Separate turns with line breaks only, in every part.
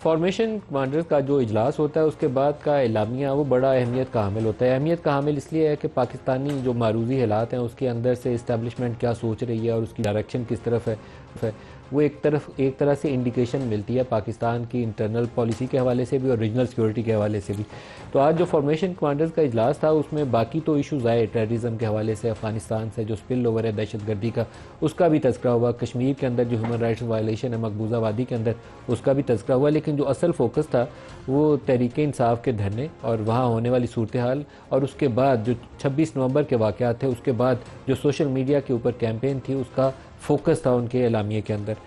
Formation commanders का जो इजलास होता है उसके बाद का एलामिया वो बड़ा अहमियत का हामिल होता है। अहमियत का हामिल इसलिए है कि पाकिस्तानी जो मारूजी हालात हैं उसके अंदर से इस्टेब्लिशमेंट क्या सोच रही है और उसकी डायरेक्शन किस तरफ है वो एक तरह से इंडिकेशन मिलती है पाकिस्तान की इंटरनल पॉलिसी के हवाले से भी और रीजनल सिक्योरिटी के हवाले से भी। तो आज जो फॉर्मेशन कमांडर्स का इजलास था उसमें बाकी तो इशूज़ आए, टेररिज्म के हवाले से, अफगानिस्तान से जो स्पिल ओवर है दहशत गर्दी का उसका भी तज़किरा हुआ, कश्मीर के अंदर जो ह्यूमन राइट्स वायलेशन है मकबूजा वादी के अंदर उसका भी तज़किरा हुआ। लेकिन जो असल फोकस था वो तहरीक इंसाफ के धरने और वहाँ होने वाली सूरत हाल और उसके बाद जो 26 नवंबर के वाक़यात थे उसके बाद जो सोशल मीडिया के ऊपर कैंपेन थी उसका फोकस था उनके एलामिया के अंदर।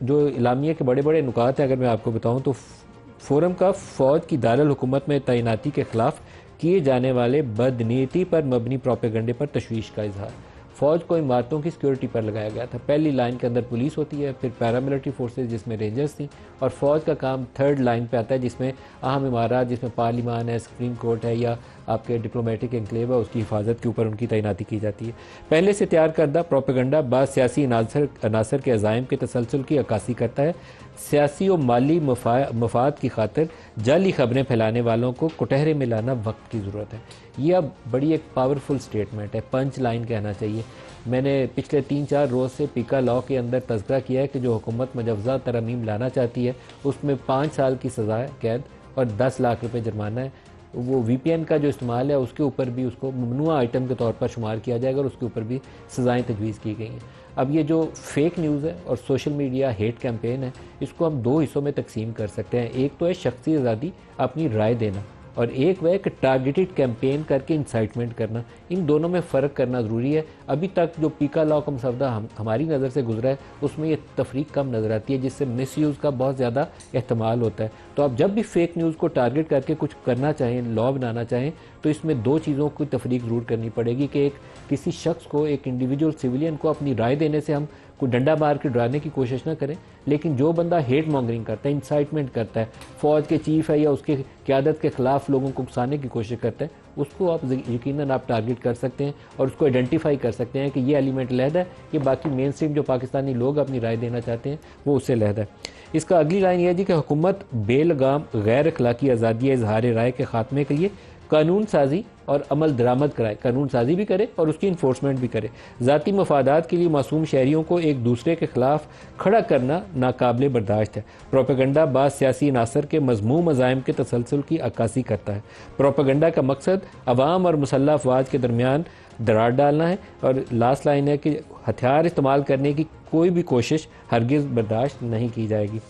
जो एलामिया के बड़े बड़े नुकात हैं अगर मैं आपको बताऊं तो फोरम का फ़ौज की दारुल हुकूमत में तैनाती के ख़िलाफ़ किए जाने वाले बदनीयती पर मबनी प्रोपेगंडे पर तशवीश का इजहार। फ़ौज को इमारतों की सिक्योरिटी पर लगाया गया था। पहली लाइन के अंदर पुलिस होती है, फिर पैरामिलिट्री फोर्सेज जिसमें रेंजर्स थी, और फ़ौज का काम थर्ड लाइन पे आता है जिसमें अहम इमारत जिसमें पार्लिमान है, सुप्रीम कोर्ट है या आपके डिप्लोमेटिक एनक्लेव है उसकी हिफाजत के ऊपर उनकी तैनाती की जाती है। पहले से तैयार करदा प्रोपेगंडा बाद सियासी अनासर के अज़ाइम के तसलसल की अक्कासी करता है। सियासी और माली मफाद की खातिर जाली खबरें फैलाने वालों को कुटहरे में लाना वक्त की ज़रूरत है। ये अब बड़ी एक पावरफुल स्टेटमेंट है, पंच लाइन कहना चाहिए। मैंने पिछले 3-4 रोज़ से पीका लॉ के अंदर तज़किरा किया है कि जो हुकूमत मुजव्वज़ा तरमीम लाना चाहती है उसमें 5 साल की सज़ा कैद और 10 लाख रुपए जुर्माना है। वो VPN का जो इस्तेमाल है उसके ऊपर भी उसको ममनुआ आइटम के तौर पर शुमार किया जाएगा और उसके ऊपर भी सज़ाएँ तजवीज़ की गई हैं। अब ये जो फेक न्यूज़ है और सोशल मीडिया हेट कैंपेन है इसको हम 2 हिस्सों में तकसीम कर सकते हैं। एक तो है शख्सी आज़ादी, अपनी राय देना, और एक वह कि टारगेटेड कैंपेन करके इंसाइटमेंट करना। इन दोनों में फ़र्क करना ज़रूरी है। अभी तक जो पीका लॉ का मसवदा हमारी नज़र से गुजरा है उसमें ये तफरीक कम नज़र आती है जिससे मिसयूज़ का बहुत ज़्यादा एहतमाल होता है। तो आप जब भी फेक न्यूज़ को टारगेट करके कुछ करना चाहें, लॉ बनाना चाहें, तो इसमें 2 चीज़ों की तफरीक ज़रूर करनी पड़ेगी कि एक किसी शख्स को, एक इंडिविजुअल सिविलियन को अपनी राय देने से हम कोई डंडा मार के डराने की कोशिश ना करें, लेकिन जो बंदा हेट मॉन्गरिंग करता है, इंसाइटमेंट करता है, फ़ौज के चीफ है या उसके क़यादत के ख़िलाफ़ लोगों को उकसाने की कोशिश करता है, उसको आप यकीनन आप टारगेट कर सकते हैं और उसको आइडेंटिफाई कर सकते हैं कि ये एलिमेंट लहदा है, ये बाकी मेन स्ट्रीम जो पाकिस्तानी लोग अपनी राय देना चाहते हैं वो उससे लहदा है। इसका अगली लाइन यह है जी कि हुकूमत बेलगाम गैर अखलाकी आज़ादी इजहार राय के खात्मे के लिए कानून साजी और अमल दरामद कराए, कानून साजी भी करे और उसकी इन्फोर्समेंट भी करे। ज़ाती मफादात के लिए मासूम शहरियों को एक दूसरे के खिलाफ खड़ा करना नाकाबिले बर्दाश्त है। प्रोपेगंडा बाज़ सियासी अनासर के मज़मूम अज़ाइम के तसलसल की अक्कासी करता है। प्रोपेगंडा का मकसद अवाम और मुसल्लह अफवाज के दरमियान दरार डालना है। और लास्ट लाइन है कि हथियार इस्तेमाल करने की कोई भी कोशिश हरगिज़ बर्दाश्त नहीं की जाएगी।